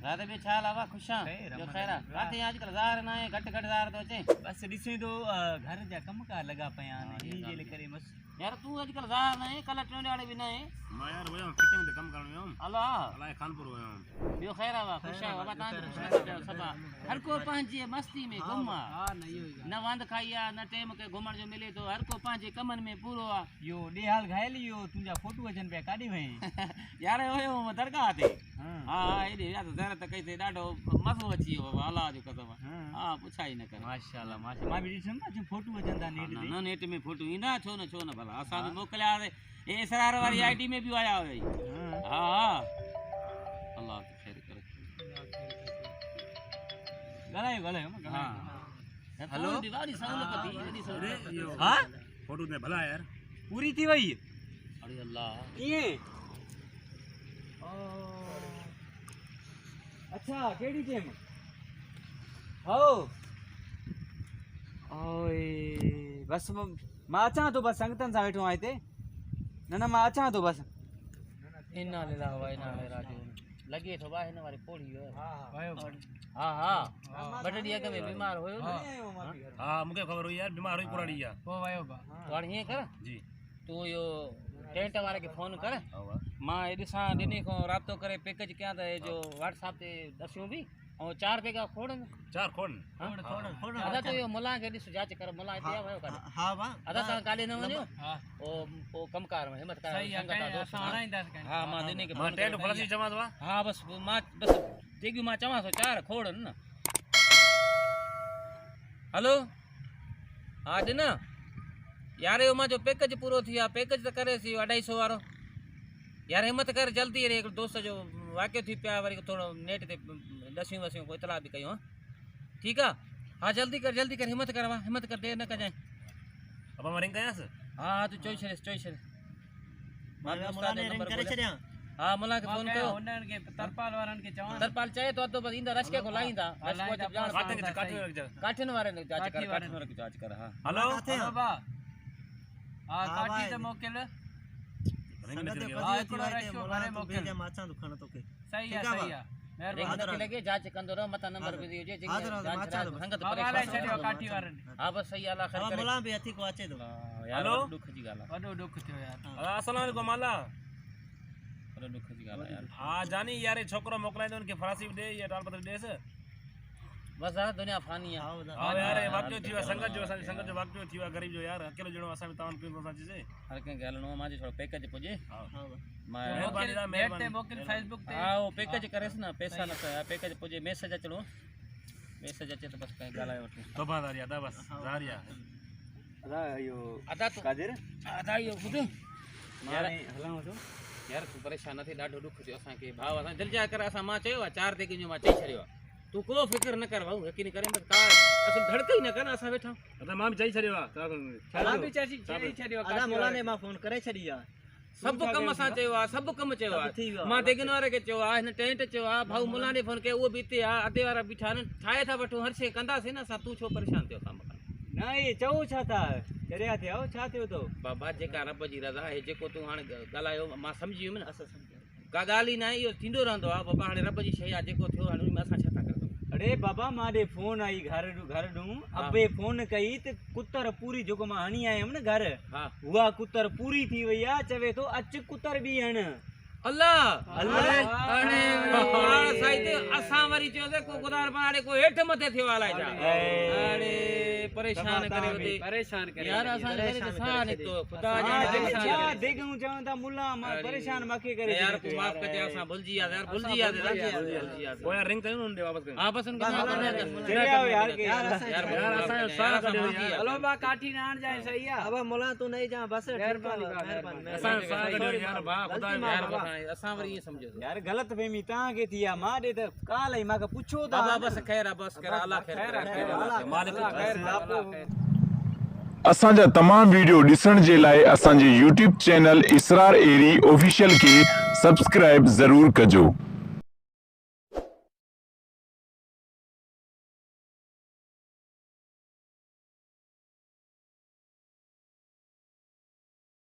रात भी छा लावा खुशा जो खैरा रात आजकल ज़ार ना है घट ज़ार तो अचे बस ॾिसे तो घर जा कम कार लगा पिया आहिनि इन जे करे बस यार तू आजकल ज़ार ना है कल ट्रेन वाले भी ना है मां यार वयो फिटिंग दे कम करण वयो अल्लाह अलाए कानपुर वयो यो खैरा वा खुशा बाबा तां खुशा सबा हर को पंहिंजी मस्ती में घुमा हां न यो न वांद खाइया न टाइम के घुमण जो मिले तो हर को पंहिंजे कमन में पूरो आ यो ॾेहाल घायल यो तुंहिंजा फोटू अचनि पिया काॾे वई यार हुयो दरगाह ते हां एॾे यार ज़रा त कई ते ॾाढो मज़ो अची वियो बाबा अल्लाह जो कसम हां पुछाई न कर माशाल्लाह माशा मां भी ॾिसम न फोटू अचनि था नेट ते न नेट में फोटू ईंदा छो न भला असां भी मोकलिया ए इसरार वाली आईडी में भी आया हुई हां अल्लाह तो खैर करे गलायो हां हेलो दीवारी सहूलत थी एडी सहूलत हां फोटो ने भला यार पूरी थी वई अरे अल्लाह ये अच्छा केड़ी टेम हो ओए बस मां अचां तो बस संगतन सां वेठो आहियां हिते न मां अचां तो बस इन्ना लिल्लाह व इन्ना इलैहि राजिऊन लगे तो वाह हिन वारी पोड़ी हां बटड़ी अग में बीमार होयो हां मुके खबर हुई यार बीमार हुई पुराड़ी या ओ वयो बा तो हिए कर जी तू यो टेंट वाले के फोन कर मां एडी सा दिनी को राब्तो करे पैकेज क्या था जो व्हाट्सएप ते दस्यूं भी और 4 पैका खोड़न 4 खोड़ खोड़ अदा तो यो मुला के दिस जांच कर मुला इते आयो का हां बा अदा ता काले न वणियो ओ कमकार में हिम्मत कर संगत आ दोस्त हां मां दिनी के मां टेंट फलसी जमा दवा हां बस मां बस तेगी मां चवा सो 4 खोड़न न हेलो हां दिन यार यो मां जो पैकेज पूरो थिया पैकेज त करे सी 250 वारो यार हिम्मत कर जल्दी रे एक दोस्त जो वाक्य थी पिया वरी थोड़ो नेट ते दसियूं वसियूं को इतला भी कयो ठीक है हां जल्दी कर हिम्मत कर देर न कजाए अब हम रिंग कयास हां तू चोई छे मां मुला ने रिंग करे छड्या हां मुला के फोन कयो उन्हन के तरपाल वारन के चवा तरपाल चाहे तो बस इंदा रसके को लाइंदा काटे के काटे रख जा काठन वाले ने जांच कर हां हेलो बा हां काटी तो मोकल रिंग में हां एकड़ो रखो घरे मोकल माचा दुकान तो के सही है मेहरबानी लगे जांच कंदो रहो मता नंबर भी दियो जे जांच संगत परेशान छड्यो काटी वारन हां बस सही अल्लाह खैर करे मुला भी अथी को अचे तो हेलो दुख जी गाला वडो दुख थियो यार अस्सलाम वालेकुम माला अरे दुख जी गाला यार हां जानी यार छोकरो मोकलाई दो उनके फरासी दे ये टाल पत्र देस बस आ दुनिया फानी है हां यार वाक्यो थीवा संगत जो वाक्यो थीवा गरीब जो यार अकेलो जणो असा में तावन कोई साची से हर के गलनो माजे थोड़ो पैकेज पुजे हां मेहरबानी मोकल फेसबुक ते हां वो पैकेज करेस ना पैसा न पैकेज पुजे मैसेज अचलो मैसेज अचे तो बस कहीं गालायो वठो तोबादार यादा बस जारिया अदा यो अदा तो कादिर अदा यो खुद यार हलाओ तो यार तू परेशान न थे डाढो दुख थियो असा के भाव असा दिल जा कर असा मां चयो 4 ते जो मां चई छरियो तू को फिक्र न कर भाऊ यकीन करे बस का असल धड़के ही न कर असा बैठा अदा मां भी चई छरियो हां भी चई छरियो अदा मोला ने मां फोन करे छडिया सब कम असा चयो आ सब कम चयो आ मां तेगन वारे के चयो आ हिन टेंट चयो आ भाऊ मुला ने फोन के वो बीते आ अदे वारा बिठा न ठाए था वठो हर शे कंदा से ना सा तू छो परेशान थियो काम ना ये चौ छा था चरिया थियो छा थियो तो बाबा जेका रब जी रजा है जेको तू हाने गालायो मां समझी वियुम न असा समझ का गाली ना यो थींदो रहंदो आ बाबा हाने रब जी शय आ जेको थियो हाने में असा छा था कर अरे बाबा मारे फोन आई घर डू अबे फोन कई त कुतर पूरी जो मां हणी आयम न घर हां हुआ कुतर पूरी थी वई आ चवे तो अच कुतर भी हण अल्लाह अल्लाह अरे मां साईं असा वरी चयो से को गुदार बाड़े को हेठ मथे थियो आलाई जा अरे परेशान करे वदे परेशान करे यार असा करे त सा ने तो खुदा जा देखूं चवंदा मुल्ला मां परेशान मखे करे यार को माफ कर दे असा भूलजी याद वो यार रिंग कयो उन दे वापस कर हां बस उनके चलिया यार के यार असा सारा कर हेलो बा काठी नान जाए सही है अब मुल्ला तू नहीं जा बस मेहरबानी असा सारा कर यार बा खुदा यार असा वरी ये समझो यार गलत फहमी ता के थिया मां दे त काल ही मां का पूछो ता बाबा बस खैर बस कर अल्लाह खैर मालिक असांजा तमाम वीडियो ॾिसण जे लाइ असांजे YouTube चैनल इसरार एरी ऑफिशियल खे सब्सक्राइब ज़रूर कजो।